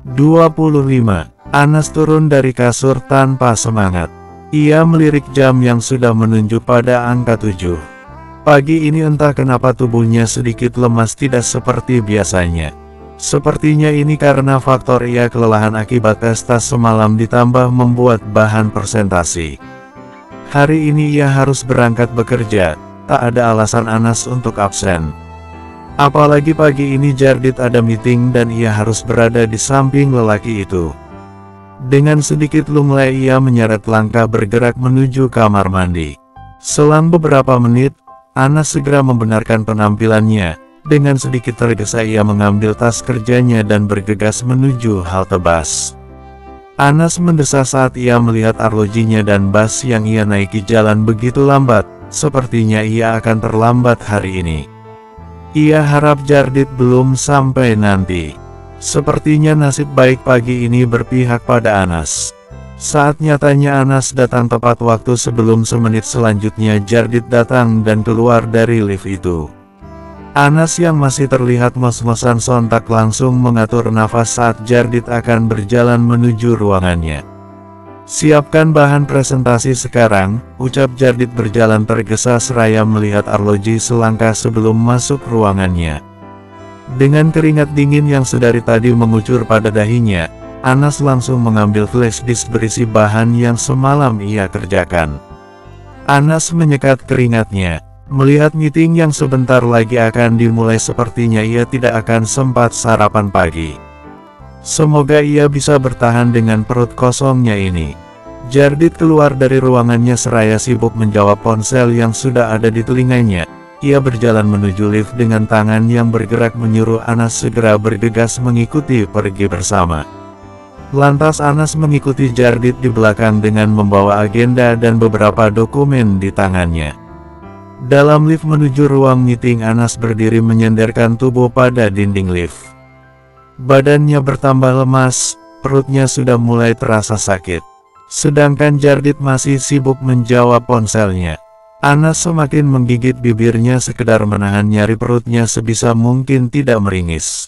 25. Anas turun dari kasur tanpa semangat. Ia melirik jam yang sudah menunjuk pada angka 7. Pagi ini entah kenapa tubuhnya sedikit lemas, tidak seperti biasanya. Sepertinya ini karena faktor ia kelelahan akibat pesta semalam ditambah membuat bahan presentasi. Hari ini ia harus berangkat bekerja, tak ada alasan Anas untuk absen. Apalagi pagi ini Jardit ada meeting dan ia harus berada di samping lelaki itu. Dengan sedikit lunglai ia menyeret langkah bergerak menuju kamar mandi. Selang beberapa menit, Anas segera membenarkan penampilannya. Dengan sedikit tergesa ia mengambil tas kerjanya dan bergegas menuju halte bus. Anas mendesah saat ia melihat arlojinya dan bus yang ia naiki jalan begitu lambat. Sepertinya ia akan terlambat hari ini. Ia harap Jardit belum sampai nanti. Sepertinya nasib baik pagi ini berpihak pada Anas. Saat nyatanya Anas datang tepat waktu sebelum semenit selanjutnya Jardit datang dan keluar dari lift itu. Anas yang masih terlihat ngos-ngosan sontak langsung mengatur nafas saat Jardit akan berjalan menuju ruangannya. "Siapkan bahan presentasi sekarang," ucap Jardit berjalan tergesa seraya melihat arloji selangkah sebelum masuk ruangannya. Dengan keringat dingin yang sedari tadi mengucur pada dahinya, Anas langsung mengambil flash disk berisi bahan yang semalam ia kerjakan. Anas menyekat keringatnya. Melihat meeting yang sebentar lagi akan dimulai sepertinya ia tidak akan sempat sarapan pagi. Semoga ia bisa bertahan dengan perut kosongnya ini. Jardit keluar dari ruangannya seraya sibuk menjawab ponsel yang sudah ada di telinganya. Ia berjalan menuju lift dengan tangan yang bergerak menyuruh Anas segera bergegas mengikuti pergi bersama. Lantas Anas mengikuti Jardit di belakang dengan membawa agenda dan beberapa dokumen di tangannya. Dalam lift menuju ruang meeting Anas berdiri menyenderkan tubuh pada dinding lift. Badannya bertambah lemas, perutnya sudah mulai terasa sakit. Sedangkan Jardit masih sibuk menjawab ponselnya. Anas semakin menggigit bibirnya sekedar menahan nyari perutnya sebisa mungkin tidak meringis.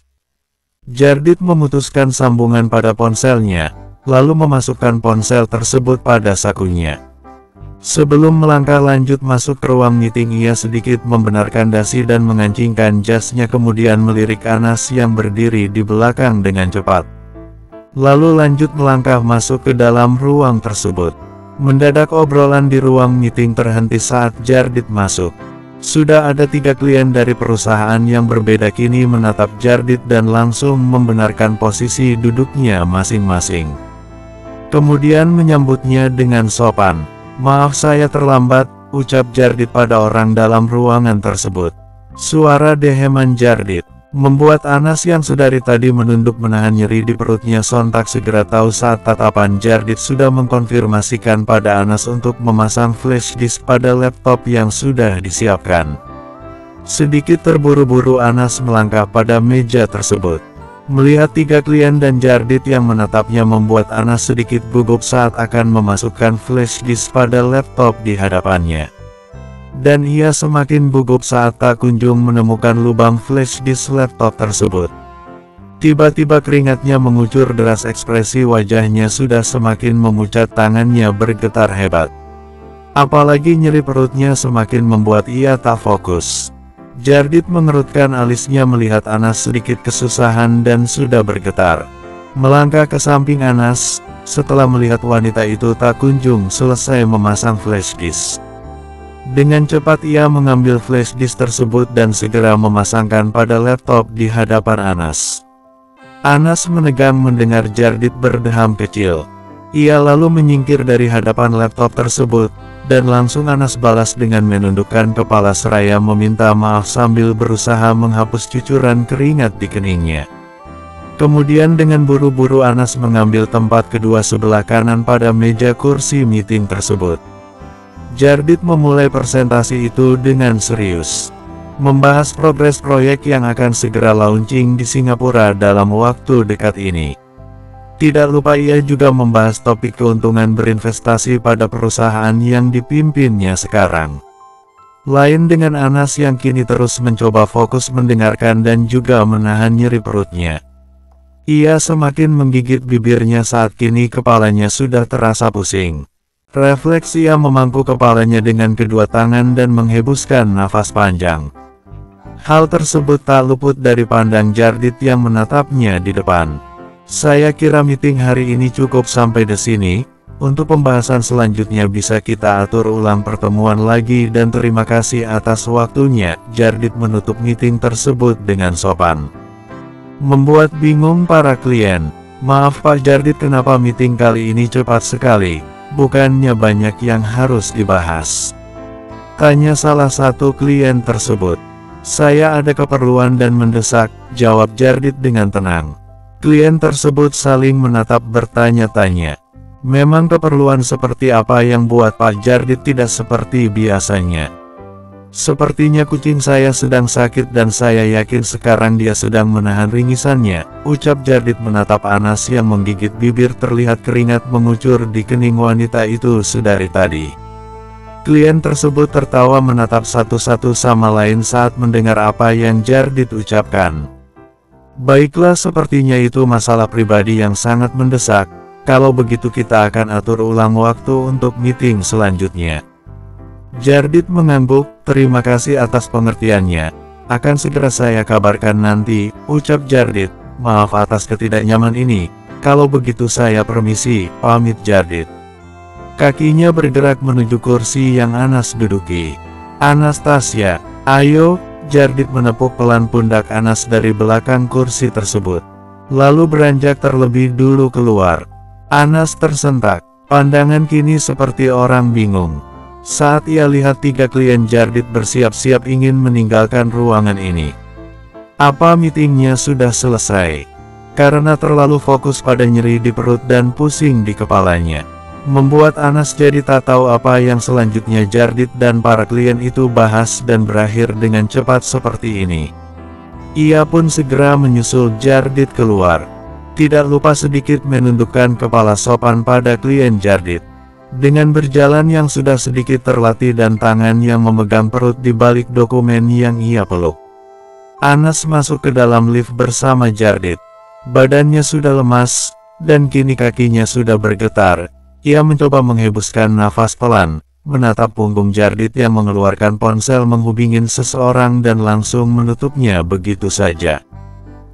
Jardit memutuskan sambungan pada ponselnya, lalu memasukkan ponsel tersebut pada sakunya. Sebelum melangkah lanjut masuk ke ruang meeting ia sedikit membenarkan dasi dan mengancingkan jasnya kemudian melirik Anas yang berdiri di belakang dengan cepat. Lalu lanjut melangkah masuk ke dalam ruang tersebut. Mendadak obrolan di ruang meeting terhenti saat Jardit masuk. Sudah ada 3 klien dari perusahaan yang berbeda kini menatap Jardit dan langsung membenarkan posisi duduknya masing-masing. Kemudian menyambutnya dengan sopan. "Maaf saya terlambat," ucap Jardit pada orang dalam ruangan tersebut. Suara deheman Jardit membuat Anas yang sedari tadi menunduk menahan nyeri di perutnya sontak segera tahu saat tatapan Jardit sudah mengkonfirmasikan pada Anas untuk memasang flash disk pada laptop yang sudah disiapkan. Sedikit terburu-buru Anas melangkah pada meja tersebut. Melihat 3 klien dan Jardit yang menatapnya membuat Anas sedikit gugup saat akan memasukkan flash disk pada laptop di hadapannya. Dan ia semakin gugup saat tak kunjung menemukan lubang flash disk laptop tersebut. Tiba-tiba keringatnya mengucur deras, ekspresi wajahnya sudah semakin memucat, tangannya bergetar hebat. Apalagi nyeri perutnya semakin membuat ia tak fokus. Jardit mengerutkan alisnya melihat Anas sedikit kesusahan dan sudah bergetar. Melangkah ke samping Anas, setelah melihat wanita itu tak kunjung selesai memasang flash disk. Dengan cepat ia mengambil flash disk tersebut dan segera memasangkan pada laptop di hadapan Anas. Anas menegang mendengar Jardit berdeham kecil. Ia lalu menyingkir dari hadapan laptop tersebut, dan langsung Anas balas dengan menundukkan kepala seraya meminta maaf sambil berusaha menghapus cucuran keringat di keningnya. Kemudian dengan buru-buru Anas mengambil tempat kedua sebelah kanan pada meja kursi meeting tersebut. Jardit memulai presentasi itu dengan serius. Membahas progres proyek yang akan segera launching di Singapura dalam waktu dekat ini. Tidak lupa ia juga membahas topik keuntungan berinvestasi pada perusahaan yang dipimpinnya sekarang. Lain dengan Anas yang kini terus mencoba fokus mendengarkan dan juga menahan nyeri perutnya. Ia semakin menggigit bibirnya saat kini kepalanya sudah terasa pusing. Refleks ia memangku kepalanya dengan kedua tangan dan menghembuskan nafas panjang. Hal tersebut tak luput dari pandang Jardit yang menatapnya di depan. Saya kira meeting hari ini cukup sampai di sini. Untuk pembahasan selanjutnya bisa kita atur ulang pertemuan lagi dan terima kasih atas waktunya. Jardit menutup meeting tersebut dengan sopan. Membuat bingung para klien. Maaf Pak Jardit, kenapa meeting kali ini cepat sekali? Bukannya banyak yang harus dibahas? Tanya salah satu klien tersebut. Saya ada keperluan dan mendesak, jawab Jardit dengan tenang. Klien tersebut saling menatap bertanya-tanya. Memang keperluan seperti apa yang buat Pak Jardit tidak seperti biasanya? Sepertinya kucing saya sedang sakit dan saya yakin sekarang dia sedang menahan ringisannya, ucap Jardit menatap Anas yang menggigit bibir. Terlihat keringat mengucur di kening wanita itu sedari tadi. Klien tersebut tertawa menatap satu-satu sama lain saat mendengar apa yang Jardit ucapkan. Baiklah, sepertinya itu masalah pribadi yang sangat mendesak. Kalau begitu kita akan atur ulang waktu untuk meeting selanjutnya. Jardit mengangguk, terima kasih atas pengertiannya. Akan segera saya kabarkan nanti, ucap Jardit. Maaf atas ketidaknyaman ini. Kalau begitu saya permisi, pamit Jardit. Kakinya bergerak menuju kursi yang Anas duduki. Anastasia, ayo. Jardit menepuk pelan pundak Anas dari belakang kursi tersebut. Lalu beranjak terlebih dulu keluar. Anas tersentak, pandangan kini seperti orang bingung. Saat ia lihat tiga klien Jardit bersiap-siap ingin meninggalkan ruangan ini. Apa meetingnya sudah selesai? Karena terlalu fokus pada nyeri di perut dan pusing di kepalanya, membuat Anas jadi tak tahu apa yang selanjutnya Jardit dan para klien itu bahas dan berakhir dengan cepat seperti ini. Ia pun segera menyusul Jardit keluar. Tidak lupa sedikit menundukkan kepala sopan pada klien Jardit. Dengan berjalan yang sudah sedikit terlatih dan tangan yang memegang perut di balik dokumen yang ia peluk, Anas masuk ke dalam lift bersama Jardit. Badannya sudah lemas, dan kini kakinya sudah bergetar. Ia mencoba menghembuskan nafas pelan, menatap punggung Jardit yang mengeluarkan ponsel menghubungin seseorang dan langsung menutupnya begitu saja.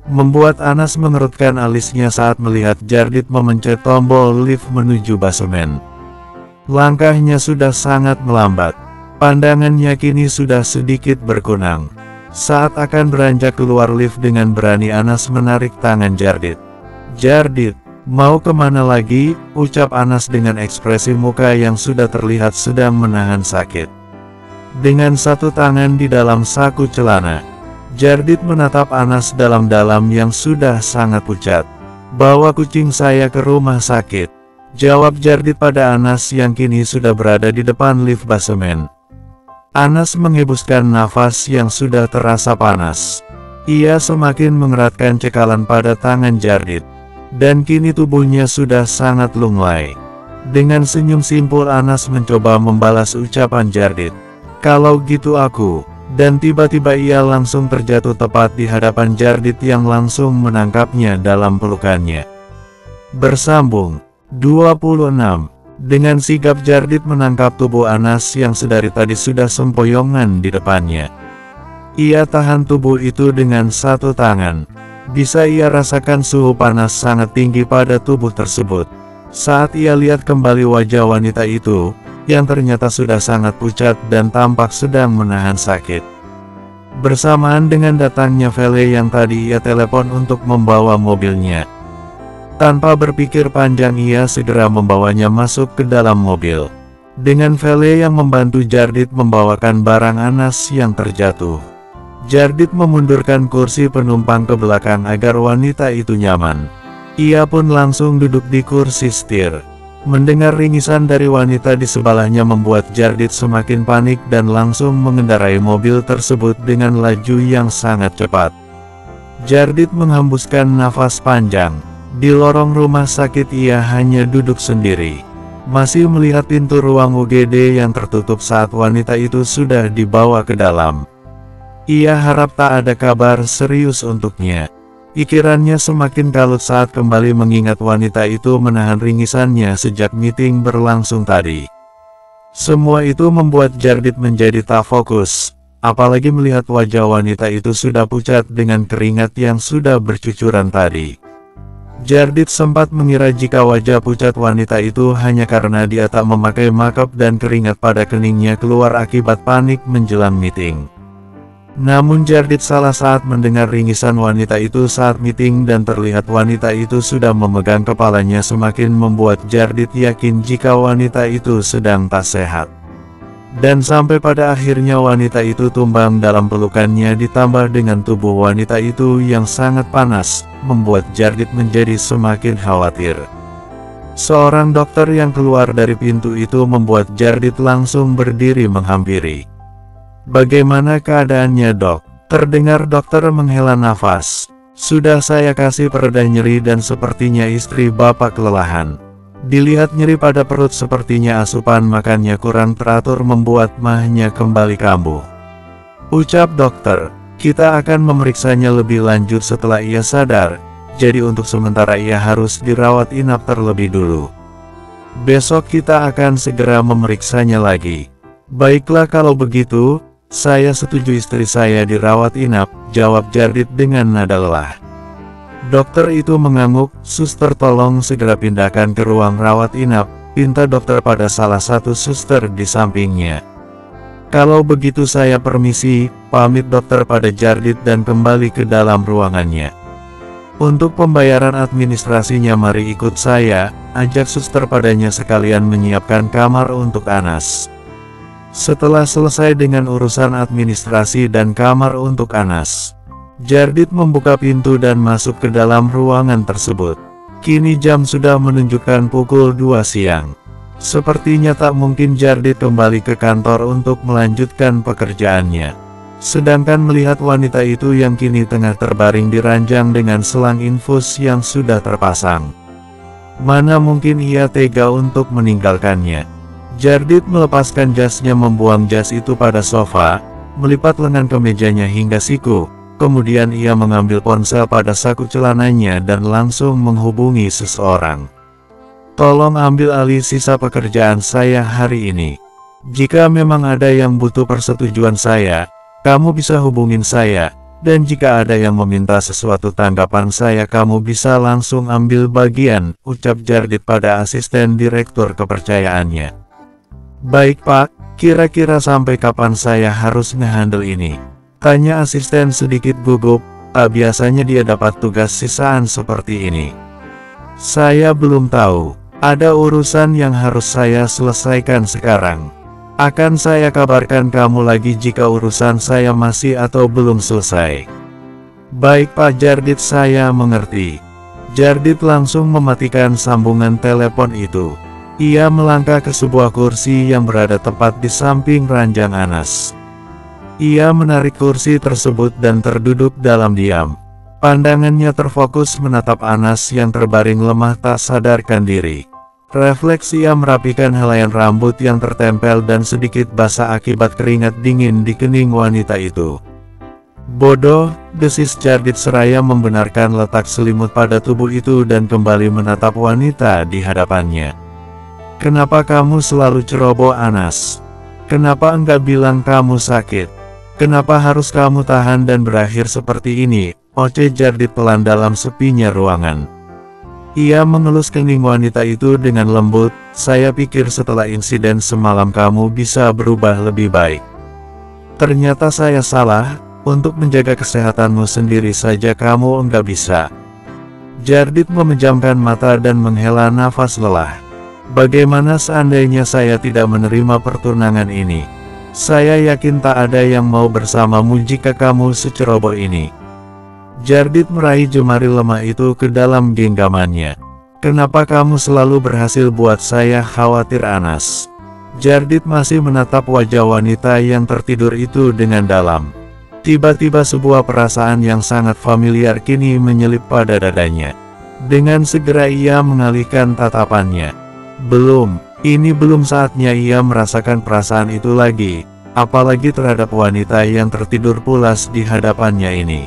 Membuat Anas mengerutkan alisnya saat melihat Jardit memencet tombol lift menuju basemen. Langkahnya sudah sangat melambat. Pandangannya kini sudah sedikit berkunang. Saat akan beranjak keluar lift dengan berani Anas menarik tangan Jardit. Jardit, mau kemana lagi? Ucap Anas dengan ekspresi muka yang sudah terlihat sedang menahan sakit. Dengan satu tangan di dalam saku celana, Jardit menatap Anas dalam-dalam yang sudah sangat pucat. Bawa kucing saya ke rumah sakit, jawab Jardit pada Anas yang kini sudah berada di depan lift basemen. Anas menghembuskan nafas yang sudah terasa panas. Ia semakin mengeratkan cekalan pada tangan Jardit, dan kini tubuhnya sudah sangat lunglai. Dengan senyum simpul Anas mencoba membalas ucapan Jardit. Kalau gitu aku. Dan tiba-tiba ia langsung terjatuh tepat di hadapan Jardit yang langsung menangkapnya dalam pelukannya. Bersambung 26. Dengan sigap Jardit menangkap tubuh Anas yang sedari tadi sudah sempoyongan di depannya. Ia tahan tubuh itu dengan satu tangan. Bisa ia rasakan suhu panas sangat tinggi pada tubuh tersebut. Saat ia lihat kembali wajah wanita itu, yang ternyata sudah sangat pucat dan tampak sedang menahan sakit. Bersamaan dengan datangnya Vele yang tadi ia telepon untuk membawa mobilnya. Tanpa berpikir panjang ia segera membawanya masuk ke dalam mobil. Dengan Vele yang membantu Jardit membawakan barang Anas yang terjatuh. Jardit memundurkan kursi penumpang ke belakang agar wanita itu nyaman. Ia pun langsung duduk di kursi setir. Mendengar ringisan dari wanita di sebelahnya membuat Jardit semakin panik dan langsung mengendarai mobil tersebut dengan laju yang sangat cepat. Jardit menghembuskan nafas panjang. Di lorong rumah sakit ia hanya duduk sendiri, masih melihat pintu ruang UGD yang tertutup saat wanita itu sudah dibawa ke dalam. Ia harap tak ada kabar serius untuknya. Pikirannya semakin kalut saat kembali mengingat wanita itu menahan ringisannya sejak meeting berlangsung tadi. Semua itu membuat Jardit menjadi tak fokus, apalagi melihat wajah wanita itu sudah pucat dengan keringat yang sudah bercucuran tadi. Jardit sempat mengira jika wajah pucat wanita itu hanya karena dia tak memakai makeup dan keringat pada keningnya keluar akibat panik menjelang meeting. Namun Jardit salah saat mendengar ringisan wanita itu saat meeting dan terlihat wanita itu sudah memegang kepalanya semakin membuat Jardit yakin jika wanita itu sedang tak sehat. Dan sampai pada akhirnya wanita itu tumbang dalam pelukannya ditambah dengan tubuh wanita itu yang sangat panas, membuat Jardit menjadi semakin khawatir. Seorang dokter yang keluar dari pintu itu membuat Jardit langsung berdiri menghampiri. "Bagaimana keadaannya, Dok?" Terdengar dokter menghela nafas. "Sudah saya kasih pereda nyeri dan sepertinya istri Bapak kelelahan. Dilihat nyeri pada perut sepertinya asupan makannya kurang teratur membuat mahnya kembali kambuh," ucap dokter. "Kita akan memeriksanya lebih lanjut setelah ia sadar, jadi untuk sementara ia harus dirawat inap terlebih dulu. Besok kita akan segera memeriksanya lagi." "Baiklah kalau begitu, saya setuju istri saya dirawat inap," jawab Jardit dengan nada lelah. Dokter itu mengangguk. "Suster, tolong segera pindahkan ke ruang rawat inap," pinta dokter pada salah satu suster di sampingnya. "Kalau begitu saya permisi," pamit dokter pada Jardit dan kembali ke dalam ruangannya. "Untuk pembayaran administrasinya mari ikut saya," ajak suster padanya sekalian menyiapkan kamar untuk Anas. Setelah selesai dengan urusan administrasi dan kamar untuk Anas, Jardit membuka pintu dan masuk ke dalam ruangan tersebut. Kini jam sudah menunjukkan pukul 2 siang. Sepertinya tak mungkin Jardit kembali ke kantor untuk melanjutkan pekerjaannya. Sedangkan melihat wanita itu yang kini tengah terbaring di ranjang dengan selang infus yang sudah terpasang, mana mungkin ia tega untuk meninggalkannya. Jardit melepaskan jasnya, membuang jas itu pada sofa, melipat lengan kemejanya hingga siku, kemudian ia mengambil ponsel pada saku celananya dan langsung menghubungi seseorang. "Tolong ambil alih sisa pekerjaan saya hari ini. Jika memang ada yang butuh persetujuan saya, kamu bisa hubungin saya, dan jika ada yang meminta sesuatu tanggapan saya kamu bisa langsung ambil bagian," ucap Jardit pada asisten direktur kepercayaannya. "Baik Pak, kira-kira sampai kapan saya harus ngehandle ini?" tanya asisten sedikit gugup. "Tak biasanya dia dapat tugas sisaan seperti ini." "Saya belum tahu, ada urusan yang harus saya selesaikan sekarang. Akan saya kabarkan kamu lagi jika urusan saya masih atau belum selesai." "Baik Pak Jardit, saya mengerti." Jardit langsung mematikan sambungan telepon itu. Ia melangkah ke sebuah kursi yang berada tepat di samping ranjang Anas. Ia menarik kursi tersebut dan terduduk dalam diam. Pandangannya terfokus menatap Anas yang terbaring lemah tak sadarkan diri. Refleks ia merapikan helaian rambut yang tertempel dan sedikit basah akibat keringat dingin di kening wanita itu. "Bodoh," desis Jardit seraya membenarkan letak selimut pada tubuh itu dan kembali menatap wanita di hadapannya. "Kenapa kamu selalu ceroboh, Anas? Kenapa enggak bilang kamu sakit? Kenapa harus kamu tahan dan berakhir seperti ini?" oceh Jardit pelan dalam sepinya ruangan. Ia mengelus kening wanita itu dengan lembut. "Saya pikir setelah insiden semalam kamu bisa berubah lebih baik. Ternyata saya salah, untuk menjaga kesehatanmu sendiri saja kamu enggak bisa." Jardit memejamkan mata dan menghela nafas lelah. "Bagaimana seandainya saya tidak menerima pertunangan ini? Saya yakin tak ada yang mau bersamamu jika kamu seceroboh ini." Jardit meraih jemari lemah itu ke dalam genggamannya. "Kenapa kamu selalu berhasil buat saya khawatir, Anas?" Jardit masih menatap wajah wanita yang tertidur itu dengan dalam. Tiba-tiba sebuah perasaan yang sangat familiar kini menyelip pada dadanya. Dengan segera ia mengalihkan tatapannya. Ini belum saatnya ia merasakan perasaan itu lagi, apalagi terhadap wanita yang tertidur pulas di hadapannya ini.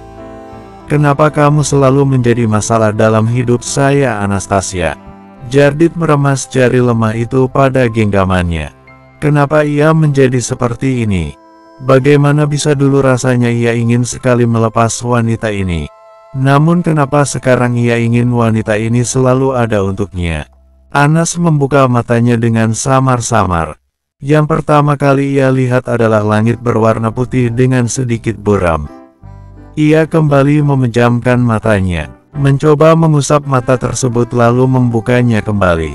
Kenapa kamu selalu menjadi masalah dalam hidup saya, Anastasia? Jardit meremas jari lemah itu pada genggamannya. Kenapa ia menjadi seperti ini? Bagaimana bisa dulu rasanya ia ingin sekali melepas wanita ini? Namun kenapa sekarang ia ingin wanita ini selalu ada untuknya? Anas membuka matanya dengan samar-samar. Yang pertama kali ia lihat adalah langit berwarna putih dengan sedikit buram. Ia kembali memejamkan matanya, mencoba mengusap mata tersebut lalu membukanya kembali.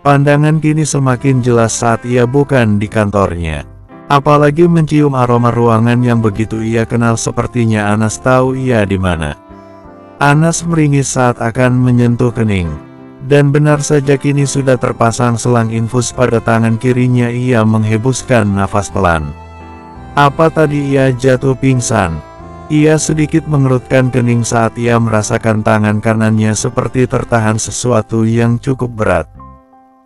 Pandangan kini semakin jelas saat ia bukan di kantornya. Apalagi mencium aroma ruangan yang begitu ia kenal, sepertinya Anas tahu ia di mana. Anas meringis saat akan menyentuh kening. Dan benar saja kini sudah terpasang selang infus pada tangan kirinya. Ia menghembuskan nafas pelan. Apa tadi ia jatuh pingsan? Ia sedikit mengerutkan kening saat ia merasakan tangan kanannya seperti tertahan sesuatu yang cukup berat.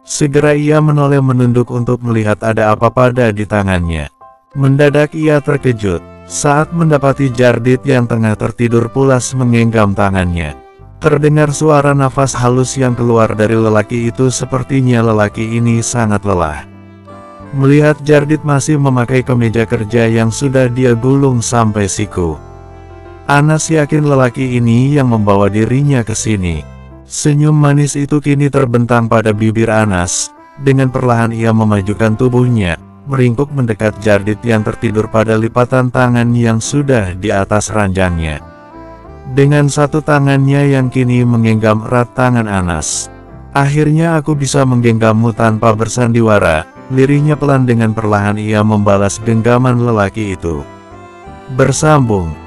Segera ia menoleh menunduk untuk melihat ada apa pada di tangannya. Mendadak ia terkejut saat mendapati Jardit yang tengah tertidur pulas menggenggam tangannya. Terdengar suara nafas halus yang keluar dari lelaki itu, sepertinya lelaki ini sangat lelah. Melihat Jardit masih memakai kemeja kerja yang sudah dia gulung sampai siku, Anas yakin lelaki ini yang membawa dirinya ke sini. Senyum manis itu kini terbentang pada bibir Anas. Dengan perlahan ia memajukan tubuhnya, meringkuk mendekat Jardit yang tertidur pada lipatan tangan yang sudah di atas ranjangnya. Dengan satu tangannya yang kini menggenggam erat tangan Anas. Akhirnya aku bisa menggenggammu tanpa bersandiwara, lirihnya pelan. Dengan perlahan ia membalas genggaman lelaki itu. Bersambung.